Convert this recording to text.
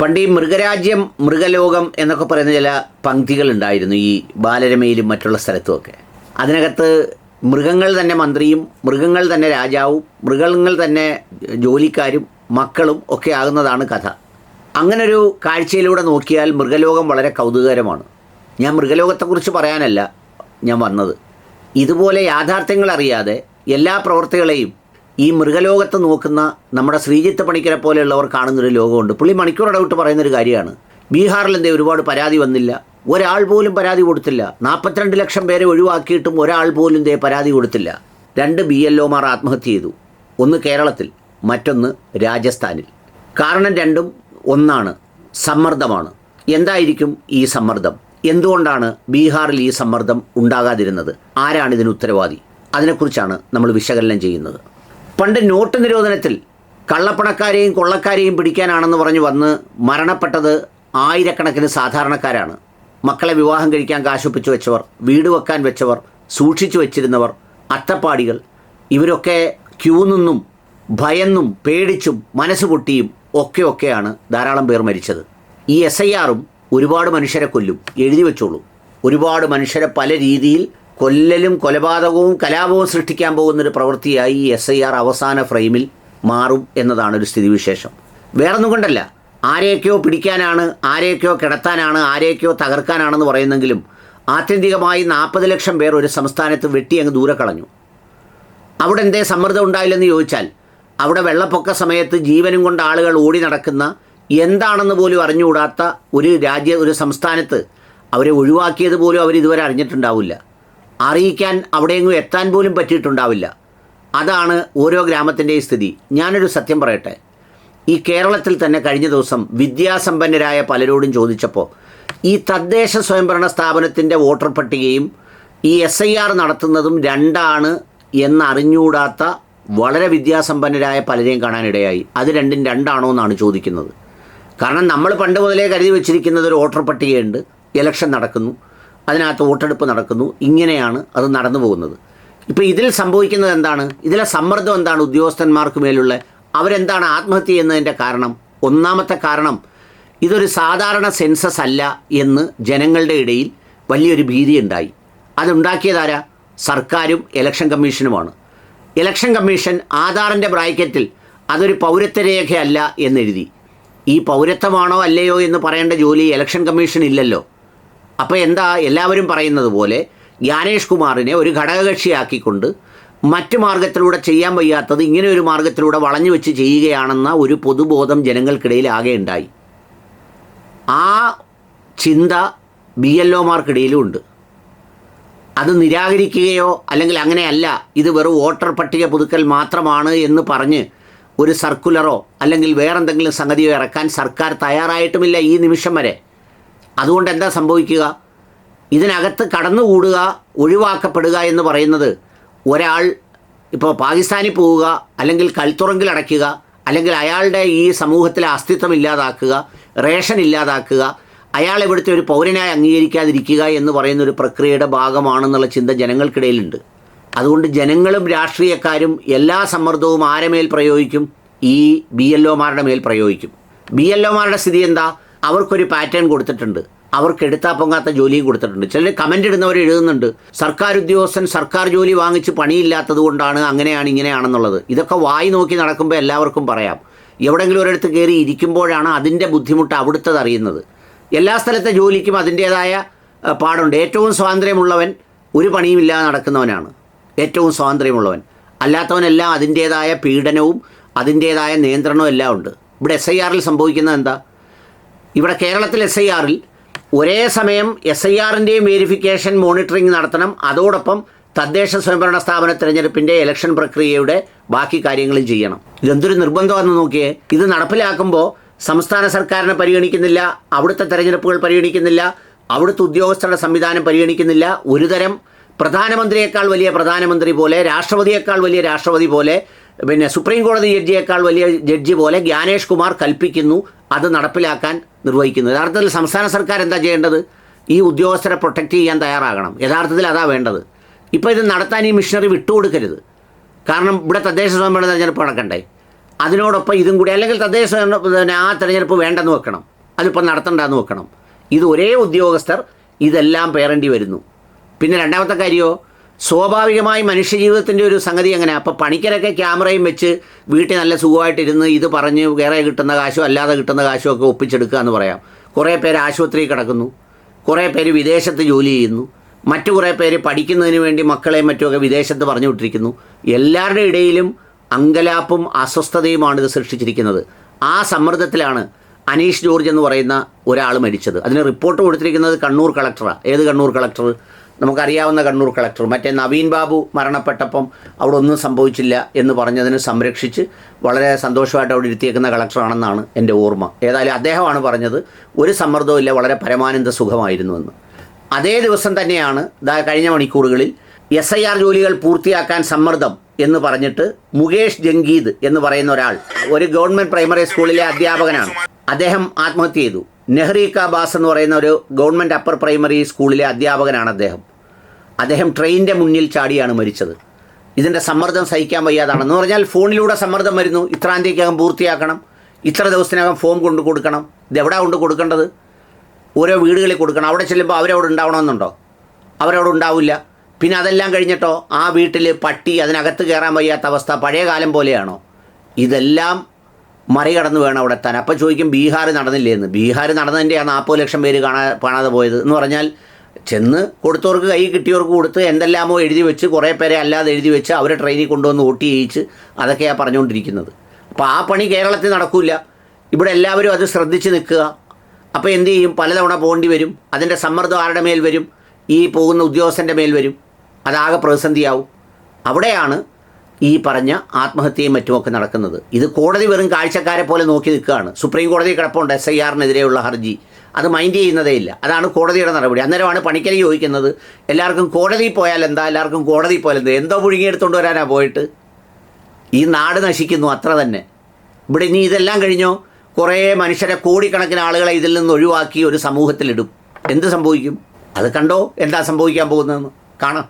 പണ്ട് ഈ മൃഗരാജ്യം മൃഗലോകം എന്നൊക്കെ പറയുന്ന ചില പങ്ക്തികളുണ്ടായിരുന്നു ഈ ബാലരമയിലും മറ്റുള്ള സ്ഥലത്തുമൊക്കെ. അതിനകത്ത് മൃഗങ്ങൾ തന്നെ മന്ത്രിയും മൃഗങ്ങൾ തന്നെ രാജാവും മൃഗങ്ങൾ തന്നെ ജോലിക്കാരും മക്കളും ഒക്കെ ആകുന്നതാണ് കഥ. അങ്ങനൊരു കാഴ്ചയിലൂടെ നോക്കിയാൽ മൃഗലോകം വളരെ കൗതുകകരമാണ്. ഞാൻ മൃഗലോകത്തെക്കുറിച്ച് പറയാനല്ല ഞാൻ വന്നത്. ഇതുപോലെ യാഥാർത്ഥ്യങ്ങൾ അറിയാതെ എല്ലാ പ്രവർത്തികളെയും ഈ മൃഗലോകത്ത് നോക്കുന്ന നമ്മുടെ ശ്രീജിത്ത് പണിക്കരെ പോലെയുള്ളവർ കാണുന്നൊരു ലോകമുണ്ട്. പുള്ളി മണിക്കൂർ ഇടവിട്ട് പറയുന്നൊരു കാര്യമാണ്, ബീഹാറിൽ എന്തേ ഒരുപാട് പരാതി വന്നില്ല, ഒരാൾ പോലും പരാതി കൊടുത്തില്ല. 42 ലക്ഷം പേരെ ഒഴിവാക്കിയിട്ടും ഒരാൾ പോലും പരാതി കൊടുത്തില്ല. 2 BLOമാർ ആത്മഹത്യ ചെയ്തു, ഒന്ന് കേരളത്തിൽ മറ്റൊന്ന് രാജസ്ഥാനിൽ. കാരണം രണ്ടും ഒന്നാണ്, സമ്മർദ്ദമാണ്. എന്തായിരിക്കും ഈ സമ്മർദ്ദം? എന്തുകൊണ്ടാണ് ബീഹാറിൽ ഈ സമ്മർദ്ദം ഉണ്ടാകാതിരുന്നത്? ആരാണ് ഇതിന് ഉത്തരവാദി? അതിനെക്കുറിച്ചാണ് നമ്മൾ വിശകലനം ചെയ്യുന്നത്. പണ്ട് നോട്ട് നിരോധനത്തിൽ കള്ളപ്പണക്കാരെയും കൊള്ളക്കാരെയും പിടിക്കാനാണെന്ന് പറഞ്ഞ് വന്ന് മരണപ്പെട്ടത് ആയിരക്കണക്കിന് സാധാരണക്കാരാണ്. മക്കളെ വിവാഹം കഴിക്കാൻ കാശൊപ്പിച്ചു വെച്ചവർ, വീട് വെക്കാൻ വെച്ചവർ, സൂക്ഷിച്ചു വെച്ചിരുന്നവർ, അത്തപ്പാടികൾ, ഇവരൊക്കെ ക്യൂ നിന്നും ഭയന്നും പേടിച്ചും മനസ്സ് പൊട്ടിയും ഒക്കെയാണ് ധാരാളം പേർ മരിച്ചത്. ഈ SIRഉം ഒരുപാട് മനുഷ്യരെ കൊല്ലും, എഴുതി വെച്ചോളൂ. ഒരുപാട് മനുഷ്യരെ പല രീതിയിൽ കൊല്ലലും കൊലപാതകവും കലാപവും സൃഷ്ടിക്കാൻ പോകുന്നൊരു പ്രവൃത്തിയായി ഈ SIR അവസാന ഫ്രെയിമിൽ മാറും എന്നതാണ് ഒരു സ്ഥിതിവിശേഷം. വേറൊന്നും കൊണ്ടല്ല, ആരെയൊക്കെയോ പിടിക്കാനാണ്, ആരെയൊക്കെയോ കിടത്താനാണ്, ആരെയൊക്കെയോ തകർക്കാനാണെന്ന് പറയുന്നെങ്കിലും ആത്യന്തികമായി 40 ലക്ഷം പേർ ഒരു സംസ്ഥാനത്ത് വെട്ടി അങ്ങ് ദൂരെ കളഞ്ഞു. അവിടെ എന്തേ സമ്മർദ്ദം ഉണ്ടായില്ലെന്ന് ചോദിച്ചാൽ, അവിടെ വെള്ളപ്പൊക്ക സമയത്ത് ജീവനും കൊണ്ട് ആളുകൾ ഓടി നടക്കുന്ന, എന്താണെന്ന് പോലും അറിഞ്ഞുകൂടാത്ത ഒരു സംസ്ഥാനത്ത് അവരെ ഒഴിവാക്കിയത് പോലും അവരിതുവരെ അറിഞ്ഞിട്ടുണ്ടാവില്ല. അറിയിക്കാൻ അവിടെയെങ്ങും എത്താൻ പോലും പറ്റിയിട്ടുണ്ടാവില്ല. അതാണ് ഓരോ ഗ്രാമത്തിൻ്റെയും സ്ഥിതി. ഞാനൊരു സത്യം പറയട്ടെ, ഈ കേരളത്തിൽ തന്നെ കഴിഞ്ഞ ദിവസം വിദ്യാസമ്പന്നരായ പലരോടും ചോദിച്ചപ്പോൾ ഈ തദ്ദേശ സ്വയംഭരണ സ്ഥാപനത്തിൻ്റെ വോട്ടർ പട്ടികയും ഈ SIR നടത്തുന്നതും രണ്ടാണ് എന്നറിഞ്ഞുകൂടാത്ത വളരെ വിദ്യാസമ്പന്നരായ പലരെയും കാണാനിടയായി. അത് രണ്ടും രണ്ടാണോ എന്നാണ് ചോദിക്കുന്നത്. കാരണം നമ്മൾ പണ്ട് മുതലേ കരുതി വെച്ചിരിക്കുന്നത് ഒരു വോട്ടർ പട്ടികയുണ്ട്, ഇലക്ഷൻ നടക്കുന്നു, അതിനകത്ത് വോട്ടെടുപ്പ് നടക്കുന്നു, ഇങ്ങനെയാണ് അത് നടന്നു പോകുന്നത്. ഇപ്പോൾ ഇതിൽ സംഭവിക്കുന്നത് എന്താണ്? ഇതിലെ സമ്മർദ്ദം എന്താണ് ഉദ്യോഗസ്ഥന്മാർക്ക് മേലുള്ള? അവരെന്താണ് ആത്മഹത്യ ചെയ്യുന്നതിൻ്റെ കാരണം? ഒന്നാമത്തെ കാരണം, ഇതൊരു സാധാരണ സെൻസസ് അല്ല എന്ന് ജനങ്ങളുടെ ഇടയിൽ വലിയൊരു ഭീതി ഉണ്ടായി. അതുണ്ടാക്കിയതാരാ? സർക്കാരും ഇലക്ഷൻ കമ്മീഷനുമാണ്. ഇലക്ഷൻ കമ്മീഷൻ ആധാറിൻ്റെ ബ്രാക്കറ്റിൽ അതൊരു പൗരത്വ രേഖയല്ല എന്നെഴുതി. ഈ പൗരത്വമാണോ അല്ലയോ എന്ന് പറയേണ്ട ജോലി ഇലക്ഷൻ കമ്മീഷൻ ഇല്ലല്ലോ. അപ്പോൾ എന്താ, എല്ലാവരും പറയുന്നത് പോലെ ജ്ഞാനേഷ് കുമാറിനെ ഒരു ഘടകകക്ഷിയാക്കിക്കൊണ്ട് മറ്റു മാർഗത്തിലൂടെ ചെയ്യാൻ വയ്യാത്തത് ഇങ്ങനെ ഒരു മാർഗത്തിലൂടെ വളഞ്ഞു വെച്ച് ചെയ്യുകയാണെന്ന ഒരു പൊതുബോധം ജനങ്ങൾക്കിടയിൽ ആകെ ഉണ്ടായി. ആ ചിന്ത BLOമാർക്കിടയിലും ഉണ്ട്. അത് നിരാകരിക്കുകയോ അല്ലെങ്കിൽ അങ്ങനെയല്ല, ഇത് വെറും വോട്ടർ പട്ടിക പുതുക്കൽ മാത്രമാണ് എന്ന് പറഞ്ഞ് ഒരു സർക്കുലറോ അല്ലെങ്കിൽ വേറെന്തെങ്കിലും സംഗതിയോ ഇറക്കാൻ സർക്കാർ തയ്യാറായിട്ടുമില്ല ഈ നിമിഷം വരെ. അതുകൊണ്ട് എന്താ സംഭവിക്കുക? ഇതിനകത്ത് കടന്നുകൂടുക, ഒഴിവാക്കപ്പെടുക എന്ന് പറയുന്നത് ഒരാൾ ഇപ്പോൾ പാകിസ്ഥാനിൽ പോവുക, അല്ലെങ്കിൽ കൽത്തുറങ്കിൽ അടയ്ക്കുക, അല്ലെങ്കിൽ അയാളുടെ ഈ സമൂഹത്തിലെ അസ്തിത്വം ഇല്ലാതാക്കുക, റേഷൻ ഇല്ലാതാക്കുക, അയാൾ ഇവിടുത്തെ ഒരു പൗരനായി അംഗീകരിക്കാതിരിക്കുക എന്ന് പറയുന്നൊരു പ്രക്രിയയുടെ ഭാഗമാണെന്നുള്ള ചിന്ത ജനങ്ങൾക്കിടയിലുണ്ട്. അതുകൊണ്ട് ജനങ്ങളും രാഷ്ട്രീയക്കാരും എല്ലാ സമ്മർദ്ദവും ആരെ മേൽ പ്രയോഗിക്കും? ഈ BLOമാരുടെ മേൽ പ്രയോഗിക്കും. BLOമാരുടെ സ്ഥിതി എന്താ? അവർക്കൊരു പാറ്റേൺ കൊടുത്തിട്ടുണ്ട്, അവർക്ക് എടുത്താൽ പൊങ്ങാത്ത ജോലിയും കൊടുത്തിട്ടുണ്ട്. ചിലർ കമൻ്റ് ഇടുന്നവർ എഴുതുന്നുണ്ട്, സർക്കാർ ഉദ്യോഗസ്ഥൻ സർക്കാർ ജോലി വാങ്ങിച്ച് പണിയില്ലാത്തത് കൊണ്ടാണ് അങ്ങനെയാണ് ഇങ്ങനെയാണെന്നുള്ളത്. ഇതൊക്കെ വായി നോക്കി നടക്കുമ്പോൾ എല്ലാവർക്കും പറയാം. എവിടെയെങ്കിലും ഒരിടത്ത് കയറി ഇരിക്കുമ്പോഴാണ് അതിൻ്റെ ബുദ്ധിമുട്ട് അവിടുത്തത് അറിയുന്നത്. എല്ലാ സ്ഥലത്തെ ജോലിക്കും അതിൻ്റേതായ പാടുണ്ട്. ഏറ്റവും സ്വാതന്ത്ര്യമുള്ളവൻ ഒരു പണിയുമില്ലാതെ നടക്കുന്നവനാണ് ഏറ്റവും സ്വാതന്ത്ര്യമുള്ളവൻ. അല്ലാത്തവനെല്ലാം അതിൻ്റേതായ പീഡനവും അതിൻ്റേതായ നിയന്ത്രണവും എല്ലാം ഉണ്ട്. ഇവിടെ SIRൽ സംഭവിക്കുന്നത് എന്താ? ഇവിടെ കേരളത്തിൽ SIRൽ ഒരേ സമയം SIRൻ്റെയും വെരിഫിക്കേഷൻ മോണിറ്ററിംഗ് നടത്തണം, അതോടൊപ്പം തദ്ദേശ സ്വയംഭരണ സ്ഥാപന തിരഞ്ഞെടുപ്പിൻ്റെ ഇലക്ഷൻ പ്രക്രിയയുടെ ബാക്കി കാര്യങ്ങളും ചെയ്യണം. ഇതെന്തൊരു നിർബന്ധമാണെന്ന് നോക്കിയേ. ഇത് നടപ്പിലാക്കുമ്പോൾ സംസ്ഥാന സർക്കാരിനെ പരിഗണിക്കുന്നില്ല, അവിടുത്തെ തെരഞ്ഞെടുപ്പുകൾ പരിഗണിക്കുന്നില്ല, അവിടുത്തെ ഉദ്യോഗസ്ഥരുടെ സംവിധാനം പരിഗണിക്കുന്നില്ല. ഒരുതരം പ്രധാനമന്ത്രിയേക്കാൾ വലിയ പ്രധാനമന്ത്രി പോലെ, രാഷ്ട്രപതിയേക്കാൾ വലിയ രാഷ്ട്രപതി പോലെ, പിന്നെ സുപ്രീം കോടതി ജഡ്ജിയേക്കാൾ വലിയ ജഡ്ജി പോലെ ജ്ഞാനേഷ് കുമാർ കൽപ്പിക്കുന്നു, അത് നടപ്പിലാക്കാൻ നിർവഹിക്കുന്നു. യഥാർത്ഥത്തിൽ സംസ്ഥാന സർക്കാർ എന്താ ചെയ്യേണ്ടത്? ഈ ഉദ്യോഗസ്ഥരെ പ്രൊട്ടക്റ്റ് ചെയ്യാൻ തയ്യാറാകണം. യഥാർത്ഥത്തിൽ അതാ വേണ്ടത്. ഇപ്പോൾ ഇത് നടത്താൻ ഈ മിഷനറി വിട്ടുകൊടുക്കരുത്. കാരണം ഇവിടെ തദ്ദേശ സ്വയംഭരണ തെരഞ്ഞെടുപ്പ് നടക്കണ്ടേ, അതിനോടൊപ്പം ഇതും കൂടി, അല്ലെങ്കിൽ തദ്ദേശ ആ തെരഞ്ഞെടുപ്പ് വേണ്ടെന്ന് വെക്കണം. അതിപ്പോൾ നടത്തണ്ടെന്ന് വെക്കണം. ഇത് ഒരേ ഉദ്യോഗസ്ഥർ ഇതെല്ലാം പേറേണ്ടി വരുന്നു. പിന്നെ രണ്ടാമത്തെ കാര്യമോ, സ്വാഭാവികമായി മനുഷ്യജീവിതത്തിൻ്റെ ഒരു സംഗതി എങ്ങനെ, അപ്പോൾ പണിക്കരൊക്കെ ക്യാമറയും വെച്ച് വീട്ടിൽ നല്ല സുഖമായിട്ടിരുന്ന് ഇത് പറഞ്ഞ് വേറെ കിട്ടുന്ന കാശോ അല്ലാതെ കിട്ടുന്ന കാശോ ഒക്കെ ഒപ്പിച്ചെടുക്കുക എന്ന് പറയാം. കുറേ പേര് ആശുപത്രിയിൽ കിടക്കുന്നു, കുറേ പേര് വിദേശത്ത് ജോലി ചെയ്യുന്നു, മറ്റു കുറേ പേര് പഠിക്കുന്നതിന് വേണ്ടി മക്കളെയും മറ്റുമൊക്കെ വിദേശത്ത് പറഞ്ഞു വിട്ടിരിക്കുന്നു. എല്ലാവരുടെ ഇടയിലും അങ്കലാപ്പും അസ്വസ്ഥതയുമാണ് ഇത് സൃഷ്ടിച്ചിരിക്കുന്നത്. ആ സമ്മർദ്ദത്തിലാണ് അനീഷ് ജോർജ് എന്ന് പറയുന്ന ഒരാൾ മരിച്ചത്. അതിന് റിപ്പോർട്ട് കൊടുത്തിരിക്കുന്നത് കണ്ണൂർ കളക്ടറാണ്. ഏത് കണ്ണൂർ കളക്ടർ? നമുക്കറിയാവുന്ന കണ്ണൂർ കളക്ടർ. മറ്റേ നവീൻ ബാബു മരണപ്പെട്ടപ്പം അവിടെ ഒന്നും സംഭവിച്ചില്ല എന്ന് പറഞ്ഞതിന് സംരക്ഷിച്ച് വളരെ സന്തോഷമായിട്ട് അവിടെ ഇരുത്തിയേക്കുന്ന കളക്ടറാണെന്നാണ് എൻ്റെ ഓർമ്മ. ഏതായാലും അദ്ദേഹമാണ് പറഞ്ഞത് ഒരു സമ്മർദ്ദവും ഇല്ല, വളരെ പരമാനന്ദ സുഖമായിരുന്നുവെന്ന്. അതേ ദിവസം തന്നെയാണ് കഴിഞ്ഞ മണിക്കൂറുകളിൽ SIR ജോലികൾ പൂർത്തിയാക്കാൻ സമ്മർദ്ദം എന്ന് പറഞ്ഞിട്ട് മുകേഷ് ജംഗീദ് എന്ന് പറയുന്ന ഒരാൾ, ഒരു ഗവൺമെൻറ് പ്രൈമറി സ്കൂളിലെ അധ്യാപകനാണ്, അദ്ദേഹം ആത്മഹത്യ ചെയ്തു. നെഹ്റീക ബാസ് എന്ന് പറയുന്ന ഒരു ഗവൺമെൻറ് അപ്പർ പ്രൈമറി സ്കൂളിലെ അധ്യാപകനാണ് അദ്ദേഹം ട്രെയിനിൻ്റെ മുന്നിൽ ചാടിയാണ് മരിച്ചത്. ഇതിൻ്റെ സമ്മർദ്ദം സഹിക്കാൻ വയ്യാതാണെന്ന് പറഞ്ഞാൽ ഫോണിലൂടെ സമ്മർദ്ദം വരുന്നു, ഇത്രാം തീയതിക്കകം പൂർത്തിയാക്കണം, ഇത്ര ദിവസത്തിനകം ഫോം കൊണ്ട് കൊടുക്കണം. ഇതെവിടെയാണ് കൊണ്ട് കൊടുക്കേണ്ടത്? ഓരോ വീടുകളിൽ കൊടുക്കണം. അവിടെ ചെല്ലുമ്പോൾ അവരവിടെ ഉണ്ടാവണമെന്നുണ്ടോ? അവരവിടെ ഉണ്ടാവില്ല. പിന്നെ അതെല്ലാം കഴിഞ്ഞിട്ടോ ആ വീട്ടിൽ പട്ടി അതിനകത്ത് കയറാൻ വയ്യാത്ത അവസ്ഥ പഴയ കാലം പോലെയാണോ? ഇതെല്ലാം മറികടന്ന് വേണം അവിടെ എത്താൻ. അപ്പോൾ ചോദിക്കും ബീഹാർ നടന്നില്ലേ എന്ന്. ബീഹാർ നടന്നതിൻ്റെ ആ 40 ലക്ഷം പേര് കാണാതെ പോയത് എന്ന് പറഞ്ഞാൽ ചെന്ന് കൊടുത്തവർക്ക് കൈ കിട്ടിയവർക്ക് കൊടുത്ത് എന്തെല്ലാമോ എഴുതി വെച്ച് കുറേ പേരെ അല്ലാതെ എഴുതി വെച്ച് അവരെ ട്രെയിനിൽ കൊണ്ടുവന്ന് വോട്ട് ചെയ്യിച്ച് അതൊക്കെയാണ് പറഞ്ഞുകൊണ്ടിരിക്കുന്നത്. അപ്പോൾ ആ പണി കേരളത്തിൽ നടക്കില്ല. ഇവിടെ എല്ലാവരും അത് ശ്രദ്ധിച്ച് നിൽക്കുക. അപ്പോൾ എന്ത് ചെയ്യും? പലതവണ പോകേണ്ടി വരും. അതിൻ്റെ സമ്മർദ്ദം ആരുടെ മേൽ വരും? ഈ പോകുന്ന ഉദ്യോഗസ്ഥൻ്റെ മേൽ വരും. അതാകെ പ്രതിസന്ധിയാവും. അവിടെയാണ് ഈ പറഞ്ഞ ആത്മഹത്യയും മറ്റുമൊക്കെ നടക്കുന്നത്. ഇത് കോടതി വെറും കാഴ്ചക്കാരെ പോലെ നോക്കി നിൽക്കുകയാണ്. സുപ്രീം കോടതി കിടപ്പുണ്ട് SIR-നെതിരെയുള്ള ഹർജി, അത് മൈൻഡ് ചെയ്യുന്നതേ ഇല്ല. അതാണ് കോടതിയുടെ നടപടി. അന്നേരമാണ് പണിക്കരി ചോദിക്കുന്നത് എല്ലാവർക്കും കോടതിയിൽ പോയാൽ എന്താ, എല്ലാവർക്കും കോടതിയിൽ പോയാൽ എന്താ, എന്തോ പുഴുങ്ങിയെടുത്തുകൊണ്ട് വരാനാ പോയിട്ട്. ഈ നാട് നശിക്കുന്നു, അത്ര തന്നെ. ഇവിടെ ഇനി ഇതെല്ലാം കഴിഞ്ഞോ കുറേ മനുഷ്യരെ, കോടിക്കണക്കിന് ആളുകളെ ഇതിൽ നിന്ന് ഒഴിവാക്കി ഒരു സമൂഹത്തിലിടും. എന്ത് സംഭവിക്കും? അത് കണ്ടോ എന്താ സംഭവിക്കാൻ പോകുന്നതെന്ന് കാണാം.